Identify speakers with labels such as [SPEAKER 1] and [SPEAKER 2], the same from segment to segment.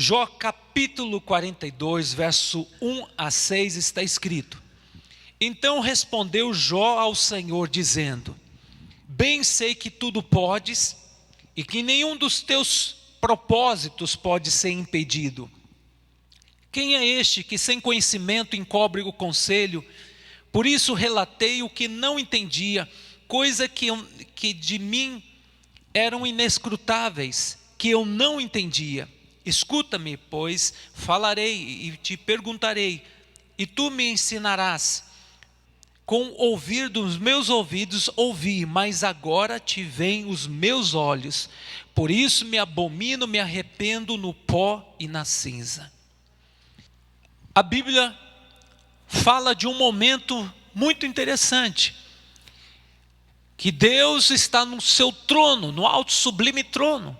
[SPEAKER 1] Jó capítulo 42, verso 1 a 6 está escrito: Então respondeu Jó ao Senhor dizendo: Bem sei que tudo podes e que nenhum dos teus propósitos pode ser impedido. Quem é este que sem conhecimento encobre o conselho? Por isso relatei o que não entendia, coisa que de mim eram inescrutáveis, que eu não entendia. Escuta-me, pois falarei e te perguntarei, e tu me ensinarás. Com o ouvir dos meus ouvidos ouvi, mas agora te veem os meus olhos. Por isso me abomino, me arrependo no pó e na cinza. A Bíblia fala de um momento muito interessante, que Deus está no seu trono, no alto sublime trono,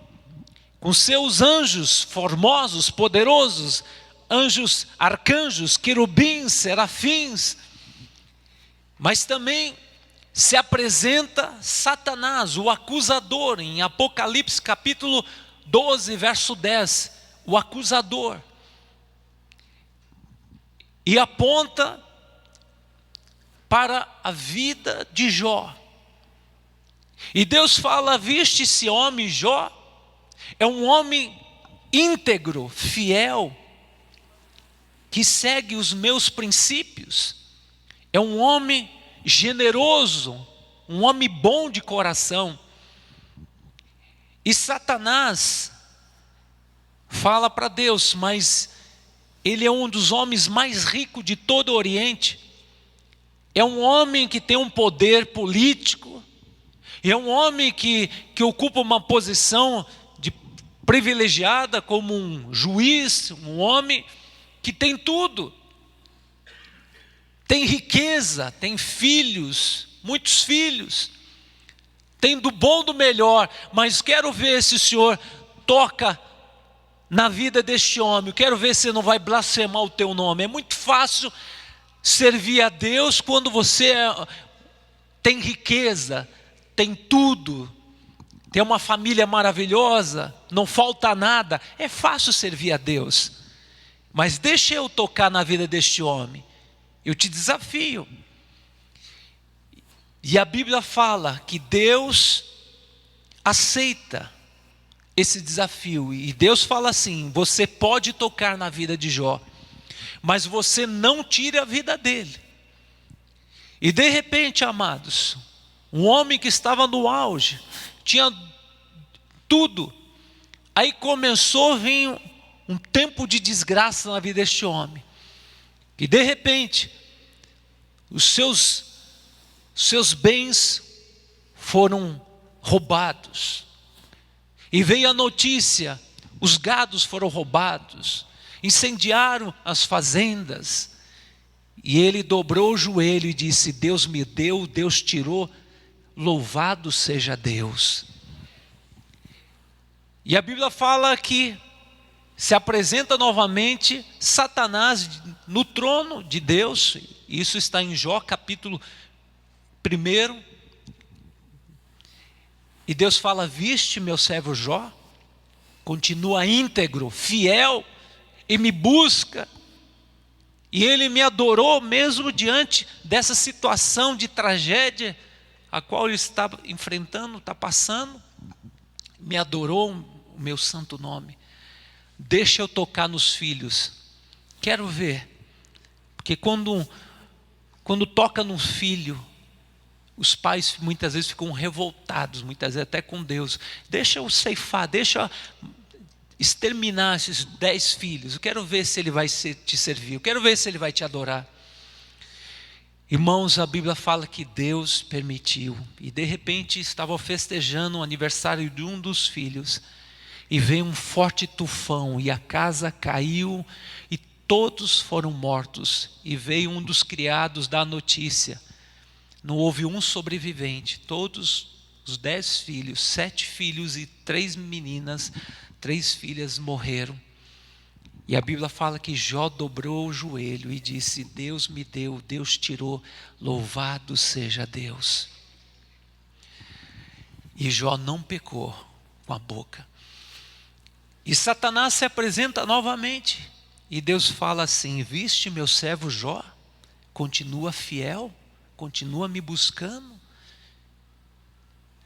[SPEAKER 1] com seus anjos formosos, poderosos, anjos, arcanjos, querubins, serafins, mas também se apresenta Satanás, o acusador, em Apocalipse capítulo 12, verso 10, o acusador, e aponta para a vida de Jó. E Deus fala: viste esse homem Jó? É um homem íntegro, fiel, que segue os meus princípios. É um homem generoso, um homem bom de coração. E Satanás fala para Deus: mas ele é um dos homens mais ricos de todo o Oriente. É um homem que tem um poder político. É um homem que ocupa uma posição privilegiada como um juiz, um homem que tem tudo. Tem riqueza, tem filhos, muitos filhos. Tem do bom do melhor, mas quero ver se o Senhor toca na vida deste homem. Quero ver se não vai blasfemar o teu nome. É muito fácil servir a Deus quando você tem riqueza, tem tudo, tem uma família maravilhosa, não falta nada. É fácil servir a Deus. Mas deixa eu tocar na vida deste homem. Eu te desafio. E a Bíblia fala que Deus aceita esse desafio. E Deus fala assim: você pode tocar na vida de Jó, mas você não tire a vida dele. E de repente, amados, um homem que estava no auge, tinha tudo, aí começou a vir um tempo de desgraça na vida deste homem, e de repente, os seus bens foram roubados, e veio a notícia: os gados foram roubados, incendiaram as fazendas, e ele dobrou o joelho e disse: Deus me deu, Deus tirou, louvado seja Deus. E a Bíblia fala que se apresenta novamente Satanás no trono de Deus. Isso está em Jó capítulo 1. E Deus fala: viste meu servo Jó? Continua íntegro, fiel, e me busca. E ele me adorou mesmo diante dessa situação de tragédia a qual ele está enfrentando, está passando. Me adorou o meu santo nome. Deixa eu tocar nos filhos. Quero ver. Porque quando toca num filho, os pais muitas vezes ficam revoltados, muitas vezes até com Deus. Deixa eu ceifar, deixa eu exterminar esses 10 filhos. Eu quero ver se ele vai te servir. Eu quero ver se ele vai te adorar. Irmãos, a Bíblia fala que Deus permitiu. E de repente estavam festejando o aniversário de um dos filhos. E veio um forte tufão e a casa caiu e todos foram mortos. E veio um dos criados dar a notícia: não houve um sobrevivente. Todos os 10 filhos, 7 filhos e 3 meninas, 3 filhas morreram. E a Bíblia fala que Jó dobrou o joelho e disse: Deus me deu, Deus tirou, louvado seja Deus. E Jó não pecou com a boca. E Satanás se apresenta novamente. E Deus fala assim: viste meu servo Jó? Continua fiel, continua me buscando.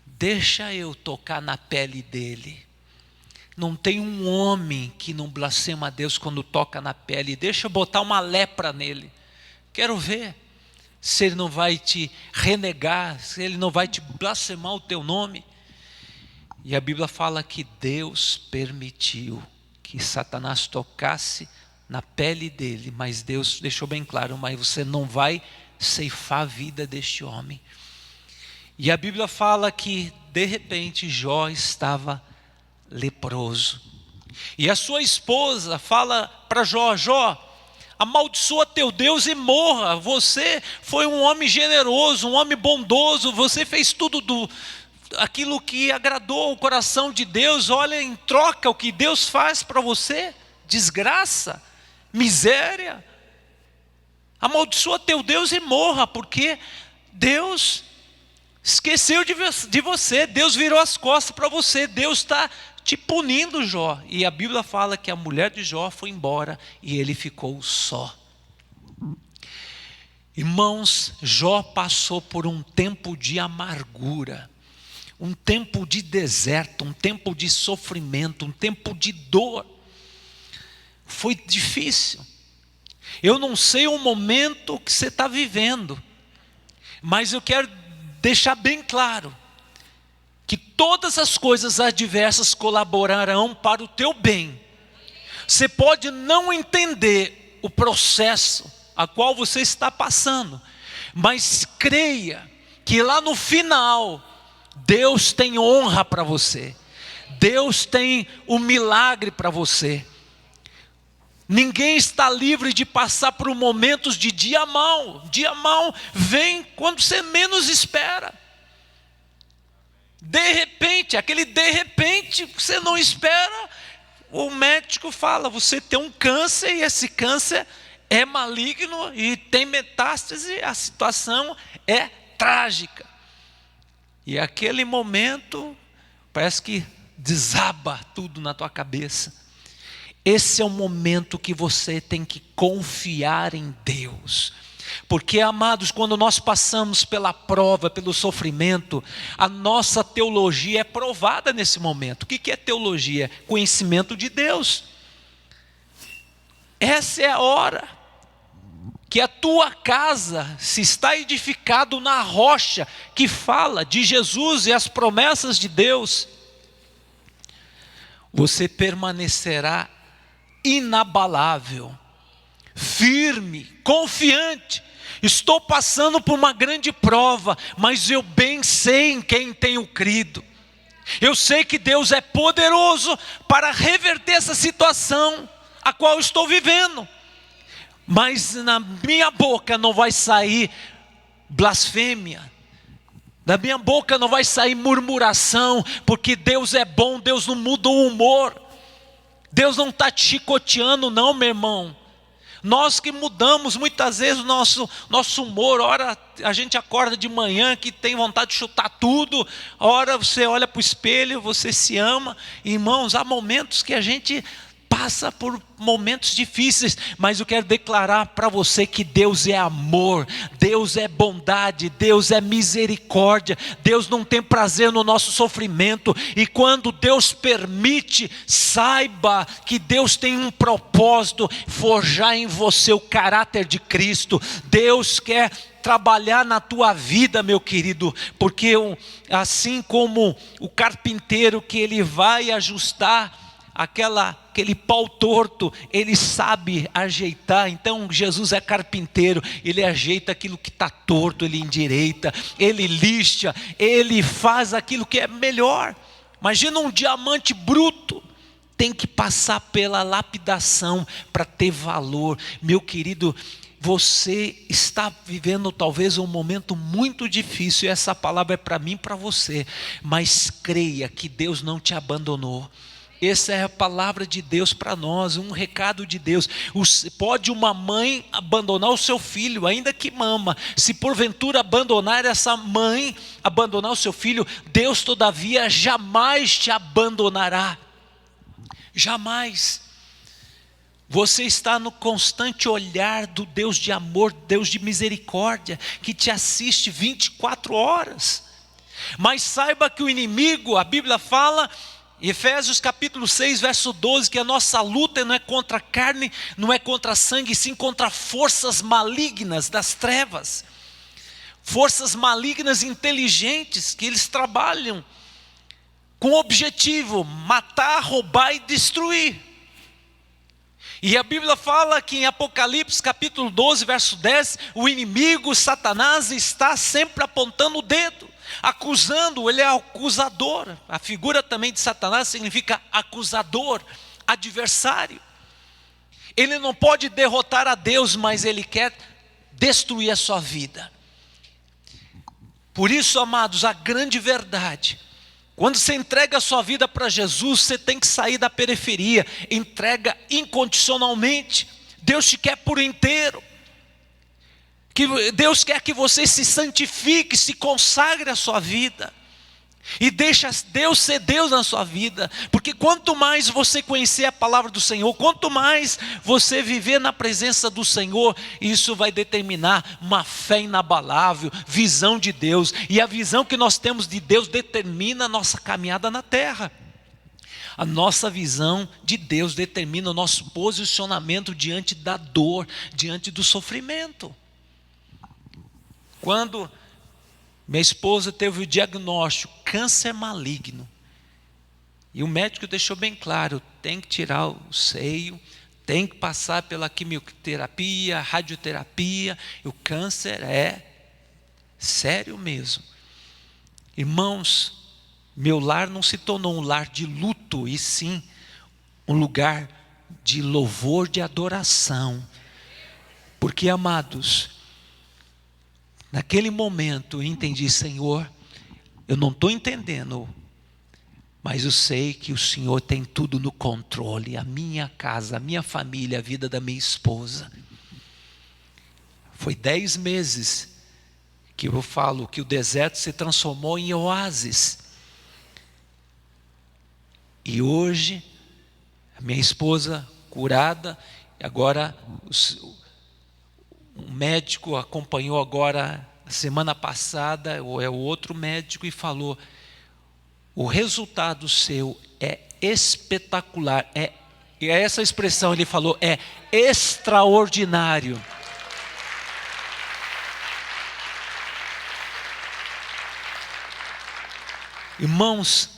[SPEAKER 1] Deixa eu tocar na pele dele. Não tem um homem que não blasfema a Deus quando toca na pele. Deixa eu botar uma lepra nele. Quero ver se ele não vai te renegar, se ele não vai te blasfemar o teu nome. E a Bíblia fala que Deus permitiu que Satanás tocasse na pele dele, mas Deus deixou bem claro: mas você não vai ceifar a vida deste homem. E a Bíblia fala que de repente Jó estava leproso. E a sua esposa fala para Jó: Jó, amaldiçoa teu Deus e morra. Você foi um homem generoso, um homem bondoso, você fez tudo aquilo que agradou o coração de Deus. Olha, em troca o que Deus faz para você: desgraça, miséria. Amaldiçoa teu Deus e morra, porque Deus esqueceu de você. Deus virou as costas para você. Deus está te punindo, Jó. E a Bíblia fala que a mulher de Jó foi embora e ele ficou só. Irmãos, Jó passou por um tempo de amargura, um tempo de deserto, um tempo de sofrimento, um tempo de dor. Foi difícil. Eu não sei o momento que você está vivendo, mas eu quero deixar bem claro que todas as coisas adversas colaborarão para o teu bem. Você pode não entender o processo a qual você está passando, mas creia que lá no final Deus tem honra para você. Deus tem um milagre para você. Ninguém está livre de passar por momentos de dia mau. Dia mau vem quando você menos espera. De repente, aquele de repente que você não espera, o médico fala: você tem um câncer e esse câncer é maligno e tem metástase, a situação é trágica. E aquele momento parece que desaba tudo na tua cabeça. Esse é o momento que você tem que confiar em Deus. Porque, amados, quando nós passamos pela prova, pelo sofrimento, a nossa teologia é provada nesse momento. O que é teologia? Conhecimento de Deus. Essa é a hora que a tua casa, se está edificado na rocha que fala de Jesus e as promessas de Deus, você permanecerá inabalável, firme, confiante. Estou passando por uma grande prova, mas eu bem sei em quem tenho crido. Eu sei que Deus é poderoso para reverter essa situação a qual estou vivendo. Mas na minha boca não vai sair blasfêmia. Da minha boca não vai sair murmuração, porque Deus é bom, Deus não muda o humor. Deus não está te chicoteando não, meu irmão. Nós que mudamos muitas vezes o nosso humor. Ora a gente acorda de manhã que tem vontade de chutar tudo. Ora você olha para o espelho, você se ama. Irmãos, há momentos que a gente passa por momentos difíceis, mas eu quero declarar para você que Deus é amor, Deus é bondade, Deus é misericórdia. Deus não tem prazer no nosso sofrimento, e quando Deus permite, saiba que Deus tem um propósito: forjar em você o caráter de Cristo. Deus quer trabalhar na tua vida, meu querido, porque assim como o carpinteiro, que ele vai ajustar aquele pau torto, ele sabe ajeitar. Então Jesus é carpinteiro, ele ajeita aquilo que está torto, ele endireita, ele lixa, ele faz aquilo que é melhor. Imagina um diamante bruto, tem que passar pela lapidação para ter valor. Meu querido, você está vivendo talvez um momento muito difícil, e essa palavra é para mim e para você, mas creia que Deus não te abandonou. Essa é a palavra de Deus para nós, um recado de Deus. Pode uma mãe abandonar o seu filho, ainda que mama. Se porventura abandonar essa mãe, abandonar o seu filho, Deus todavia jamais te abandonará. Jamais. Você está no constante olhar do Deus de amor, Deus de misericórdia, que te assiste 24 horas. Mas saiba que o inimigo, a Bíblia fala, Efésios capítulo 6, verso 12, que a nossa luta não é contra a carne, não é contra sangue, sim contra forças malignas das trevas. Forças malignas inteligentes, que eles trabalham com o objetivo, matar, roubar e destruir. E a Bíblia fala que em Apocalipse capítulo 12, verso 10, o inimigo, Satanás, está sempre apontando o dedo, acusando, ele é acusador. A figura também de Satanás significa acusador, adversário. Ele não pode derrotar a Deus, mas ele quer destruir a sua vida. Por isso, amados, a grande verdade, quando você entrega a sua vida para Jesus, você tem que sair da periferia, entrega incondicionalmente. Deus te quer por inteiro. Deus quer que você se santifique, se consagre à sua vida. E deixa Deus ser Deus na sua vida. Porque quanto mais você conhecer a palavra do Senhor, quanto mais você viver na presença do Senhor, isso vai determinar uma fé inabalável, visão de Deus. E a visão que nós temos de Deus determina a nossa caminhada na terra. A nossa visão de Deus determina o nosso posicionamento diante da dor, diante do sofrimento. Quando minha esposa teve o diagnóstico, câncer maligno. E o médico deixou bem claro, tem que tirar o seio, tem que passar pela quimioterapia, radioterapia. E o câncer é sério mesmo. Irmãos, meu lar não se tornou um lar de luto, e sim um lugar de louvor, de adoração. Porque, amados, naquele momento eu entendi, Senhor, eu não estou entendendo, mas eu sei que o Senhor tem tudo no controle, a minha casa, a minha família, a vida da minha esposa. Foi 10 meses que eu falo que o deserto se transformou em oásis. E hoje, a minha esposa curada, agora um médico acompanhou agora, semana passada, ou é o outro médico, e falou, o resultado seu é espetacular, e essa expressão ele falou, é extraordinário. Irmãos,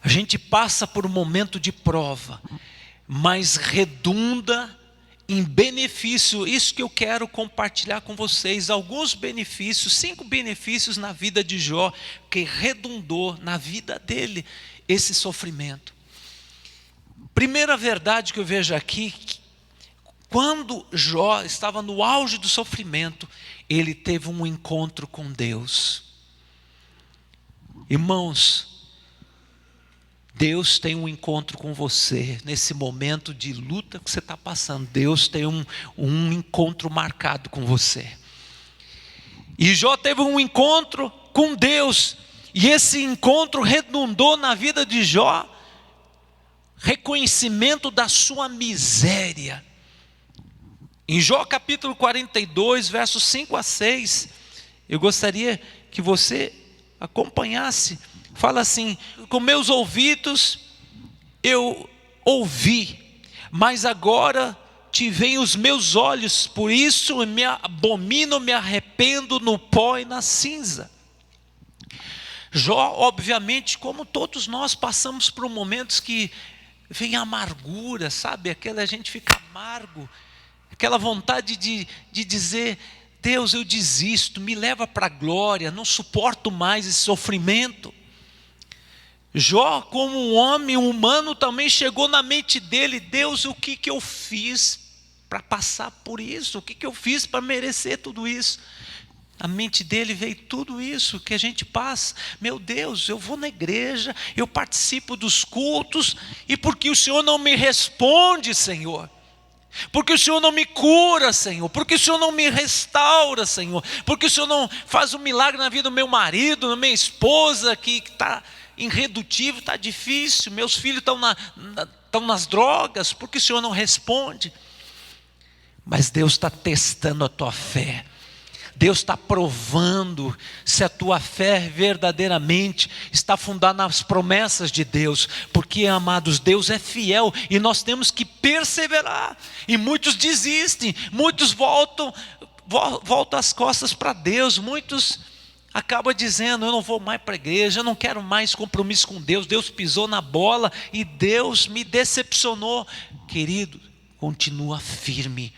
[SPEAKER 1] a gente passa por um momento de prova, mas redunda em benefício. Isso que eu quero compartilhar com vocês, alguns benefícios, 5 benefícios na vida de Jó, que redundou na vida dele, esse sofrimento. Primeira verdade que eu vejo aqui, quando Jó estava no auge do sofrimento, ele teve um encontro com Deus. Irmãos, Deus tem um encontro com você, nesse momento de luta que você está passando, Deus tem um encontro marcado com você. E Jó teve um encontro com Deus, e esse encontro redundou na vida de Jó, reconhecimento da sua miséria. Em Jó capítulo 42, versos 5 a 6, eu gostaria que você acompanhasse. Fala assim, com meus ouvidos eu ouvi, mas agora te veem os meus olhos, por isso eu me abomino, me arrependo no pó e na cinza. Jó, obviamente, como todos nós passamos por momentos que vem a amargura, sabe? A gente fica amargo, aquela vontade de dizer, Deus, eu desisto, me leva para a glória, não suporto mais esse sofrimento. Jó, como um homem humano, também chegou na mente dele, Deus, o que eu fiz para passar por isso? O que eu fiz para merecer tudo isso? A mente dele veio tudo isso que a gente passa. Meu Deus, eu vou na igreja, eu participo dos cultos, e porque o Senhor não me responde, Senhor? Porque o Senhor não me cura, Senhor? Porque o Senhor não me restaura, Senhor? Porque o Senhor não faz um milagre na vida do meu marido, da minha esposa, que está irredutível, está difícil, meus filhos estão nas drogas, por que o Senhor não responde? Mas Deus está testando a tua fé. Deus está provando se a tua fé verdadeiramente está fundada nas promessas de Deus. Porque, amados, Deus é fiel e nós temos que perseverar. E muitos desistem, muitos voltam as costas para Deus. Muitos acabam dizendo: eu não vou mais para a igreja, eu não quero mais compromisso com Deus. Deus pisou na bola e Deus me decepcionou. Querido, continua firme,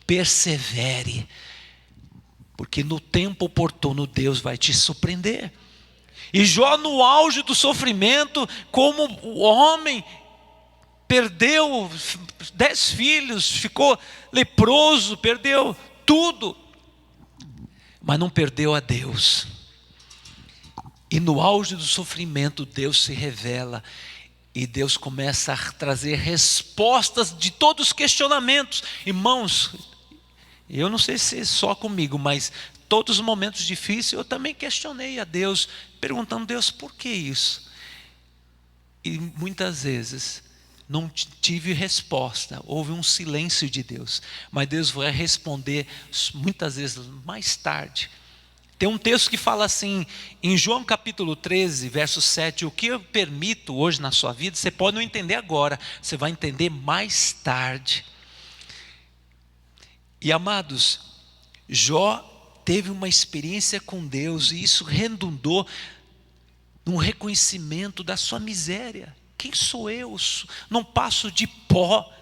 [SPEAKER 1] persevere. Porque no tempo oportuno Deus vai te surpreender. E Jó, no auge do sofrimento, como o homem, perdeu 10 filhos, ficou leproso, perdeu tudo, mas não perdeu a Deus. E no auge do sofrimento Deus se revela, e Deus começa a trazer respostas de todos os questionamentos. Irmãos, eu não sei se é só comigo, mas todos os momentos difíceis eu também questionei a Deus, perguntando: Deus, por que isso? E muitas vezes não tive resposta, houve um silêncio de Deus, mas Deus vai responder muitas vezes mais tarde. Tem um texto que fala assim, em João capítulo 13, verso 7, o que eu permito hoje na sua vida, você pode não entender agora, você vai entender mais tarde. E amados, Jó teve uma experiência com Deus, e isso redundou no reconhecimento da sua miséria. Quem sou eu? Não passo de pó.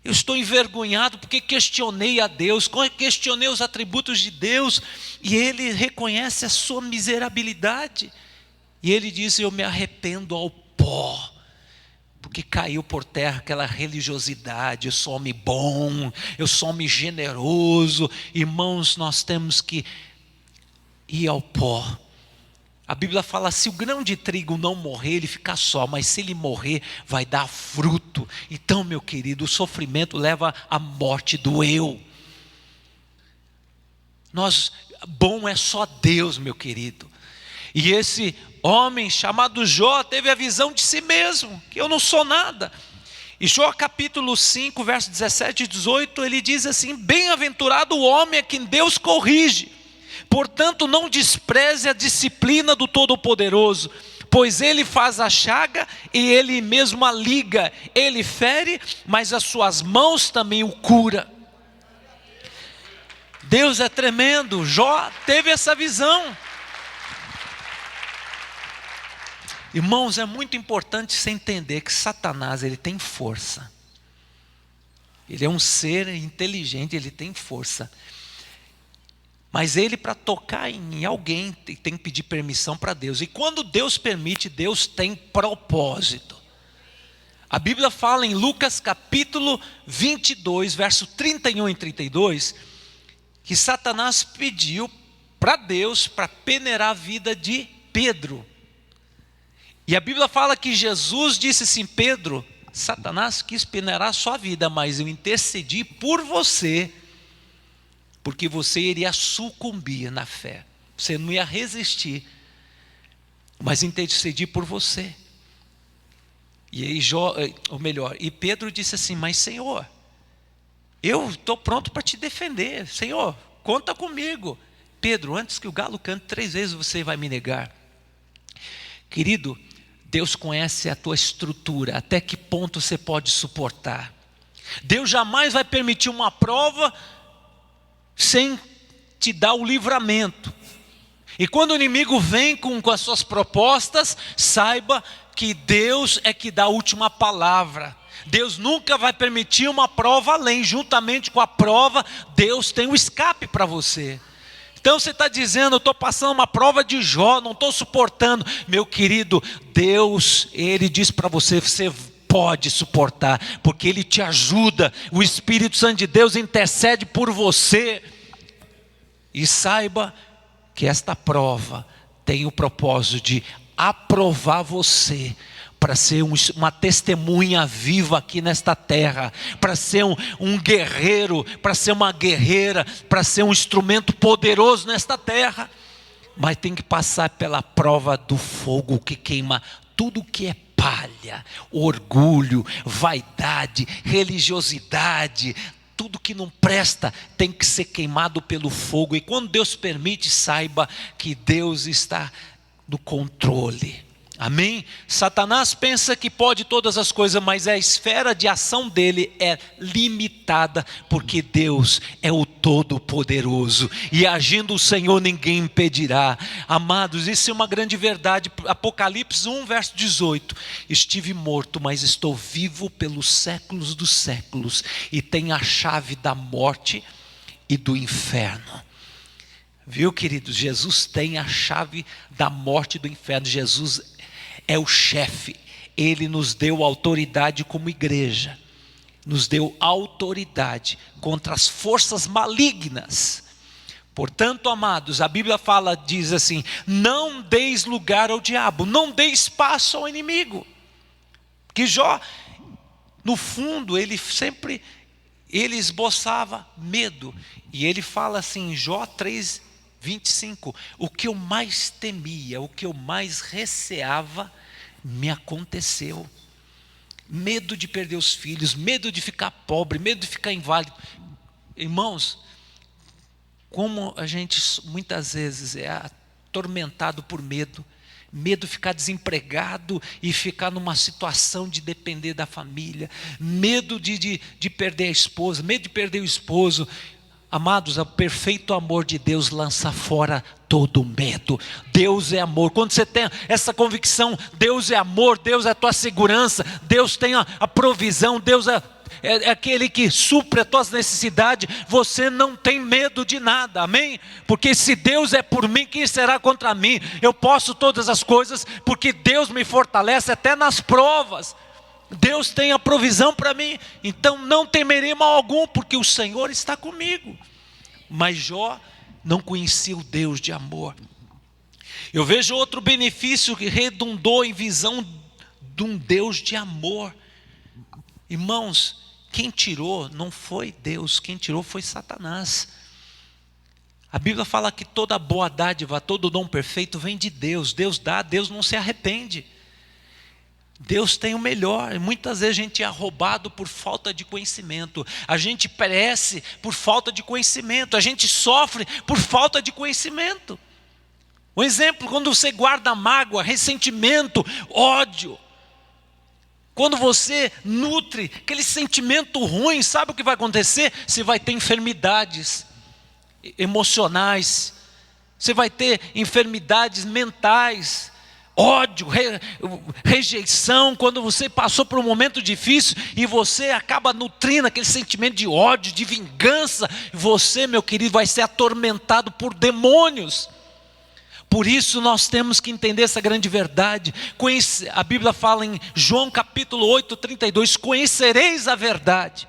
[SPEAKER 1] Eu estou envergonhado porque questionei a Deus, questionei os atributos de Deus, e ele reconhece a sua miserabilidade. E ele diz: eu me arrependo ao pó. Porque caiu por terra aquela religiosidade: eu sou homem bom, eu sou homem generoso. Irmãos, nós temos que ir ao pó. A Bíblia fala: se o grão de trigo não morrer, ele fica só, mas se ele morrer, vai dar fruto. Então, meu querido, o sofrimento leva à morte do eu. Bom é só Deus, meu querido. E esse homem chamado Jó teve a visão de si mesmo, que eu não sou nada. E Jó capítulo 5, verso 17 e 18, ele diz assim: bem-aventurado o homem a quem Deus corrige, portanto não despreze a disciplina do Todo-Poderoso, pois ele faz a chaga e ele mesmo a liga, ele fere, mas as suas mãos também o cura. Deus é tremendo. Jó teve essa visão. Irmãos, é muito importante você entender que Satanás, ele tem força. Ele é um ser inteligente, ele tem força. Mas ele, para tocar em alguém, tem que pedir permissão para Deus. E quando Deus permite, Deus tem propósito. A Bíblia fala em Lucas capítulo 22, verso 31 e 32, que Satanás pediu para Deus para peneirar a vida de Pedro. E a Bíblia fala que Jesus disse assim: Pedro, Satanás quis peneirar a sua vida, mas eu intercedi por você, porque você iria sucumbir na fé, você não ia resistir, mas intercedi por você. E aí e Pedro disse assim: mas Senhor, eu estou pronto para te defender, Senhor, conta comigo. Pedro, antes que o galo cante 3 vezes você vai me negar. Querido, Deus conhece a tua estrutura, até que ponto você pode suportar. Deus jamais vai permitir uma prova sem te dar o livramento. E quando o inimigo vem com as suas propostas, saiba que Deus é que dá a última palavra. Deus nunca vai permitir uma prova além. Juntamente com a prova, Deus tem um escape para você. Então você está dizendo: eu estou passando uma prova de Jó, não estou suportando. Meu querido, Deus, Ele diz para você: você pode suportar, porque Ele te ajuda. O Espírito Santo de Deus intercede por você. E saiba que esta prova tem o propósito de aprovar você, para ser uma testemunha viva aqui nesta terra, para ser um guerreiro, para ser uma guerreira, para ser um instrumento poderoso nesta terra. mas tem que passar pela prova do fogo que queima tudo que é palha, orgulho, vaidade, religiosidade. Tudo que não presta tem que ser queimado pelo fogo. E quando Deus permite, saiba que Deus está no controle. Amém? Satanás pensa que pode todas as coisas, mas a esfera de ação dele é limitada, porque Deus é o Todo-Poderoso, e agindo o Senhor ninguém impedirá. Amados, isso é uma grande verdade. Apocalipse 1 verso 18, estive morto, mas estou vivo pelos séculos dos séculos, e tenho a chave da morte e do inferno. Viu, queridos? Jesus tem a chave da morte e do inferno. Jesus é o chefe. Ele nos deu autoridade como igreja. Nos deu autoridade contra as forças malignas. Portanto, amados, a Bíblia diz assim: não deis lugar ao diabo, não deis espaço ao inimigo. Que Jó, no fundo, ele esboçava medo. E ele fala assim em Jó 3:25, o que eu mais temia, o que eu mais receava, me aconteceu. Medo de perder os filhos, medo de ficar pobre, medo de ficar inválido. Irmãos, como a gente muitas vezes é atormentado por medo de ficar desempregado e ficar numa situação de depender da família, medo de perder a esposa, medo de perder o esposo. Amados, o perfeito amor de Deus lança fora todo medo. Deus é amor. Quando você tem essa convicção, Deus é amor, Deus é a tua segurança, Deus tem a provisão, Deus é aquele que supre as tuas necessidades, você não tem medo de nada, amém? Porque se Deus é por mim, quem será contra mim? Eu posso todas as coisas, porque Deus me fortalece até nas provas. Deus tem a provisão para mim, então não temerei mal algum, porque o Senhor está comigo. Mas Jó não conhecia o Deus de amor. Eu vejo outro benefício que redundou em visão de um Deus de amor. Irmãos, quem tirou não foi Deus, quem tirou foi Satanás. A Bíblia fala que toda boa dádiva, todo dom perfeito vem de Deus. Deus dá, Deus não se arrepende. Deus tem o melhor, e muitas vezes a gente é roubado por falta de conhecimento, a gente perece por falta de conhecimento, a gente sofre por falta de conhecimento. Um exemplo, quando você guarda mágoa, ressentimento, ódio, quando você nutre aquele sentimento ruim, sabe o que vai acontecer? Você vai ter enfermidades emocionais, você vai ter enfermidades mentais, ódio, rejeição. Quando você passou por um momento difícil e você acaba nutrindo aquele sentimento de ódio, de vingança, você, meu querido, vai ser atormentado por demônios. Por isso nós temos que entender essa grande verdade. A Bíblia fala em João capítulo 8:32, conhecereis a verdade,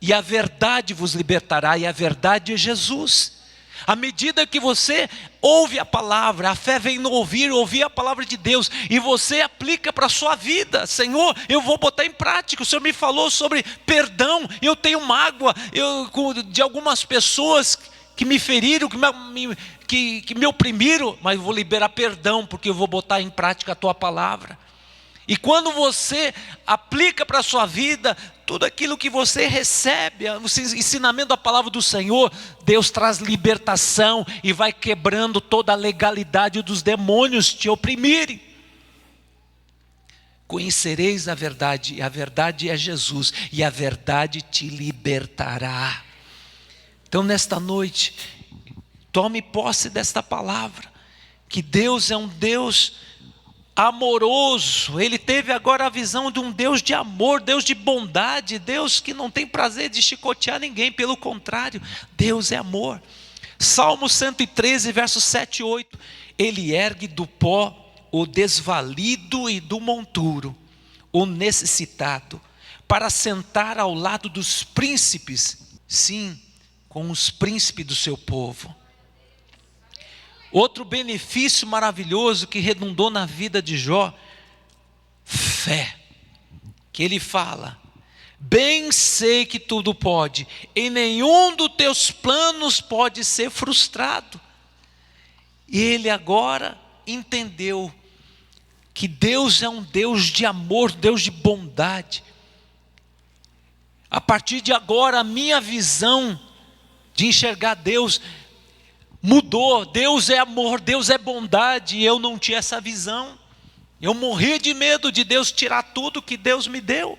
[SPEAKER 1] e a verdade vos libertará, e a verdade é Jesus. À medida que você ouve a palavra, a fé vem no ouvir a palavra de Deus, e você aplica para a sua vida. Senhor, eu vou botar em prática. O Senhor me falou sobre perdão. Eu tenho mágoa de algumas pessoas que me feriram, que me oprimiram, mas eu vou liberar perdão, porque eu vou botar em prática a tua palavra. E quando você aplica para a sua vida tudo aquilo que você recebe, o ensinamento da palavra do Senhor, Deus traz libertação e vai quebrando toda a legalidade dos demônios te oprimirem. Conhecereis a verdade, e a verdade é Jesus, e a verdade te libertará. Então nesta noite, tome posse desta palavra, que Deus é um Deus amoroso. Ele teve agora a visão de um Deus de amor, Deus de bondade, Deus que não tem prazer de chicotear ninguém, pelo contrário, Deus é amor. Salmo 113, versos 7 e 8, ele ergue do pó o desvalido e do monturo, o necessitado, para sentar ao lado dos príncipes, sim, com os príncipes do seu povo. Outro benefício maravilhoso que redundou na vida de Jó, fé, que ele fala: bem sei que tudo pode, e nenhum dos teus planos pode ser frustrado. ele agora entendeu que Deus é um Deus de amor, Deus de bondade. A partir de agora, a minha visão de enxergar Deus mudou. Deus é amor, Deus é bondade, e eu não tinha essa visão. Eu morria de medo de Deus tirar tudo que Deus me deu.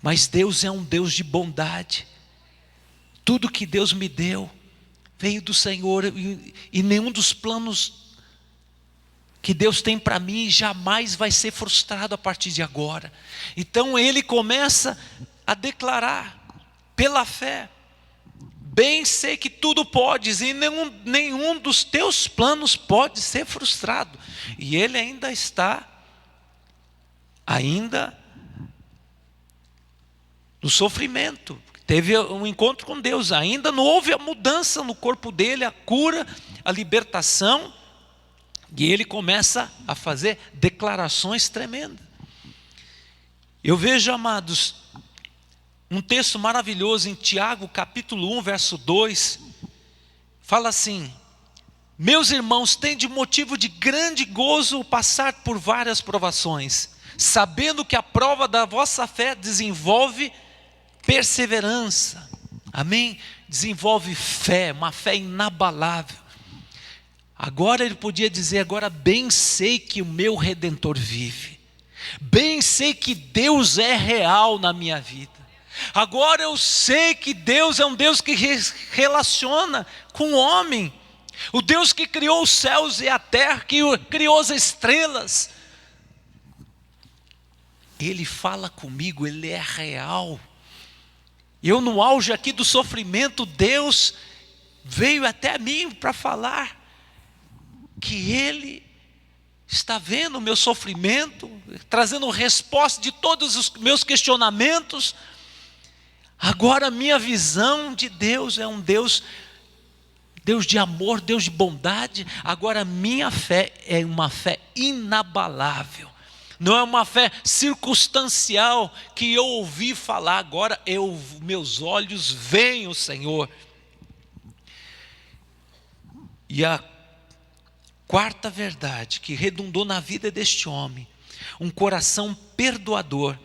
[SPEAKER 1] Mas Deus é um Deus de bondade. Tudo que Deus me deu veio do Senhor, e nenhum dos planos que Deus tem para mim jamais vai ser frustrado a partir de agora. Então ele começa a declarar pela fé: bem sei que tudo podes, e nenhum dos teus planos pode ser frustrado. E ele ainda está no sofrimento. Teve um encontro com Deus, ainda não houve a mudança no corpo dele, a cura, a libertação. E ele começa a fazer declarações tremendas. Eu vejo, amados, um texto maravilhoso em Tiago, capítulo 1, verso 2. Fala assim: meus irmãos, tende motivo de grande gozo passar por várias provações, sabendo que a prova da vossa fé desenvolve perseverança. Amém? Desenvolve fé, uma fé inabalável. Agora ele podia dizer: agora bem sei que o meu Redentor vive, bem sei que Deus é real na minha vida. Agora eu sei que Deus é um Deus que relaciona com o homem, o Deus que criou os céus e a terra, que criou as estrelas. Ele fala comigo, Ele é real. Eu, no auge aqui do sofrimento, Deus veio até mim para falar que Ele está vendo o meu sofrimento, trazendo resposta de todos os meus questionamentos. Agora a minha visão de Deus é um Deus de amor, Deus de bondade. Agora a minha fé é uma fé inabalável. Não é uma fé circunstancial que eu ouvi falar, agora meus olhos veem o Senhor. E a quarta verdade que redundou na vida deste homem: um coração perdoador.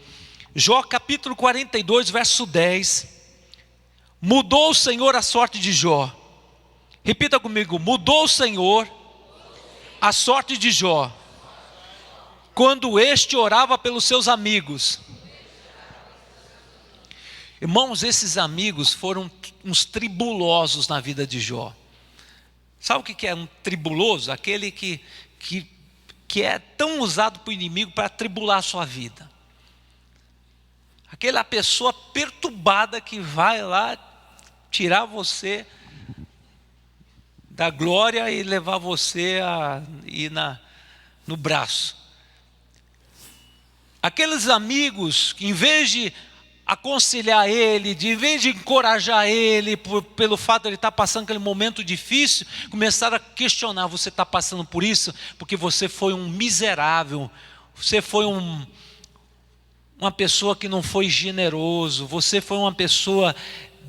[SPEAKER 1] Jó capítulo 42, verso 10. Mudou o Senhor a sorte de Jó. Repita comigo: mudou o Senhor a sorte de Jó, quando este orava pelos seus amigos. Irmãos, esses amigos foram uns tribulosos na vida de Jó. Sabe o que é um tribuloso? Aquele que é tão usado para o inimigo para tribular a sua vida. Aquela pessoa perturbada que vai lá tirar você da glória e levar você a ir no braço. Aqueles amigos que, em vez de aconselhar ele, em vez de encorajar ele pelo fato de ele estar passando aquele momento difícil, começaram a questionar: você está passando por isso porque você foi um miserável, você foi uma pessoa que não foi generoso, você foi uma pessoa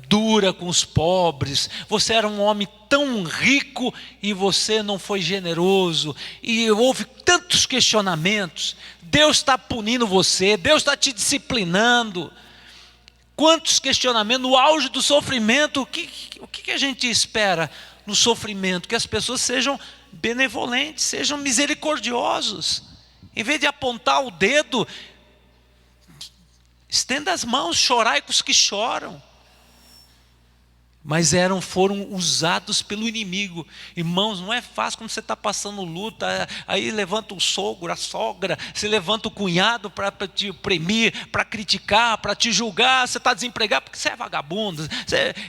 [SPEAKER 1] dura com os pobres, você era um homem tão rico e você não foi generoso, e houve tantos questionamentos. Deus está punindo você, Deus está te disciplinando. Quantos questionamentos no auge do sofrimento. O que a gente espera no sofrimento? Que as pessoas sejam benevolentes, sejam misericordiosos. Em vez de apontar o dedo, estenda as mãos, chorai com os que choram. Mas foram usados pelo inimigo. Irmãos, não é fácil quando você está passando luta. Aí levanta o sogro, a sogra, você levanta o cunhado para te oprimir, para criticar, para te julgar. Você está desempregado porque você é vagabundo.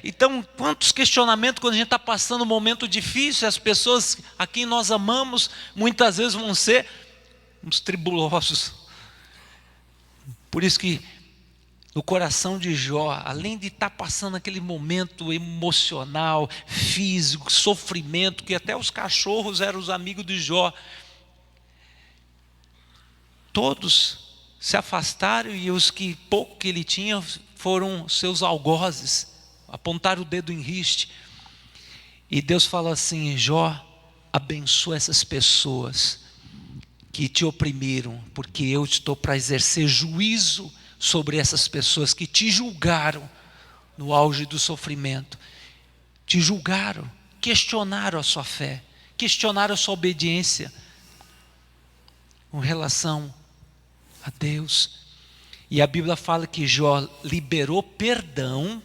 [SPEAKER 1] Então, quantos questionamentos quando a gente está passando um momento difícil. As pessoas a quem nós amamos muitas vezes vão ser uns tribulosos. Por isso que no coração de Jó, além de estar passando aquele momento emocional, físico, sofrimento, que até os cachorros eram os amigos de Jó, todos se afastaram, e os que pouco que ele tinha foram seus algozes, apontaram o dedo em riste. E Deus fala assim: Jó, abençoa essas pessoas que te oprimiram, porque eu estou para exercer juízo sobre essas pessoas que te julgaram no auge do sofrimento. Te julgaram, questionaram a sua fé, questionaram a sua obediência com relação a Deus. E a Bíblia fala que Jó liberou perdão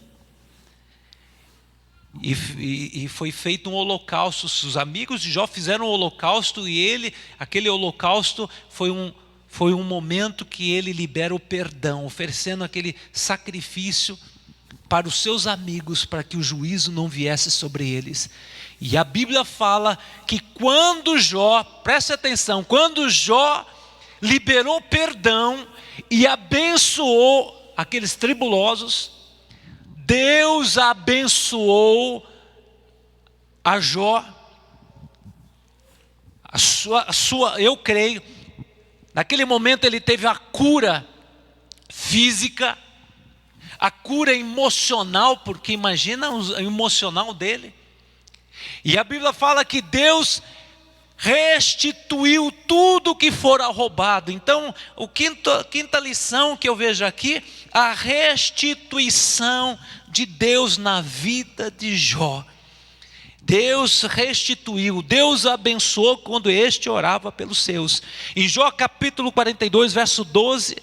[SPEAKER 1] e foi feito um holocausto. Os amigos de Jó fizeram um holocausto e aquele holocausto foi um momento que ele libera o perdão, oferecendo aquele sacrifício para os seus amigos, para que o juízo não viesse sobre eles. E a Bíblia fala que quando Jó, preste atenção, quando Jó liberou perdão e abençoou aqueles tribulosos, Deus abençoou a Jó, eu creio, naquele momento ele teve a cura física, a cura emocional, porque imagina o emocional dele. E a Bíblia fala que Deus restituiu tudo que fora roubado. Então, a quinta lição que eu vejo aqui, a restituição de Deus na vida de Jó. Deus restituiu, Deus abençoou quando este orava pelos seus. Em Jó capítulo 42, verso 12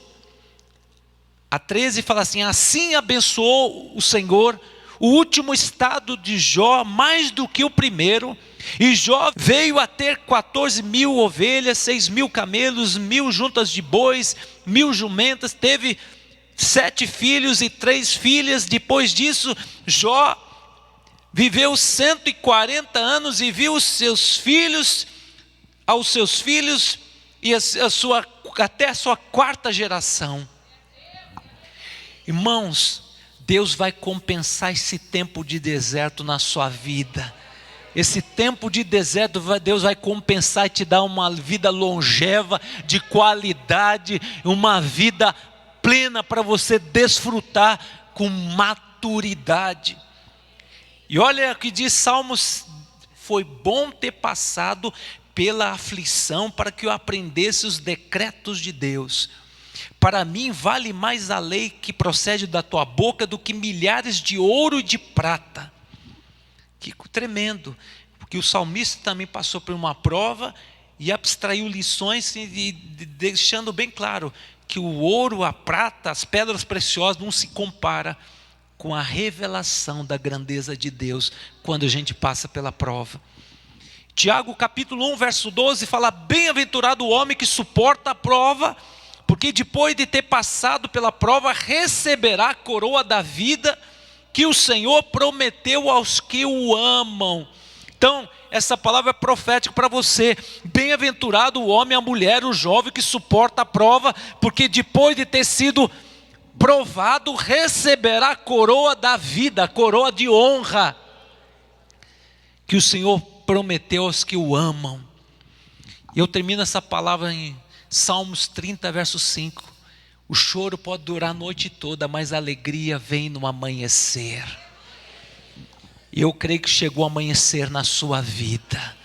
[SPEAKER 1] a 13, fala assim: assim abençoou o Senhor o último estado de Jó mais do que o primeiro. E Jó veio a ter 14.000 ovelhas, 6.000 camelos, 1.000 juntas de bois, 1.000 jumentas. Teve 7 filhos e 3 filhas. Depois disso, Jó viveu 140 anos e viu aos seus filhos e até a sua 4ª geração. Irmãos, Deus vai compensar esse tempo de deserto na sua vida. Esse tempo de deserto, Deus vai compensar e te dar uma vida longeva, de qualidade, uma vida plena para você desfrutar com maturidade. E olha o que diz Salmos: foi bom ter passado pela aflição para que eu aprendesse os decretos de Deus. Para mim vale mais a lei que procede da tua boca do que milhares de ouro e de prata. Que tremendo, porque o salmista também passou por uma prova e abstraiu lições, e deixando bem claro que o ouro, a prata, as pedras preciosas não se compara com a revelação da grandeza de Deus quando a gente passa pela prova. Tiago capítulo 1 verso 12 fala: bem-aventurado o homem que suporta a prova, porque depois de ter passado pela prova receberá a coroa da vida que o Senhor prometeu aos que o amam. Então, essa palavra é profética para você. Bem-aventurado o homem, a mulher, o jovem que suporta a prova, porque depois de ter sido provado, receberá a coroa da vida, a coroa de honra, que o Senhor prometeu aos que o amam. E eu termino essa palavra em Salmos 30, verso 5. O choro pode durar a noite toda, mas a alegria vem no amanhecer. E eu creio que chegou o amanhecer na sua vida.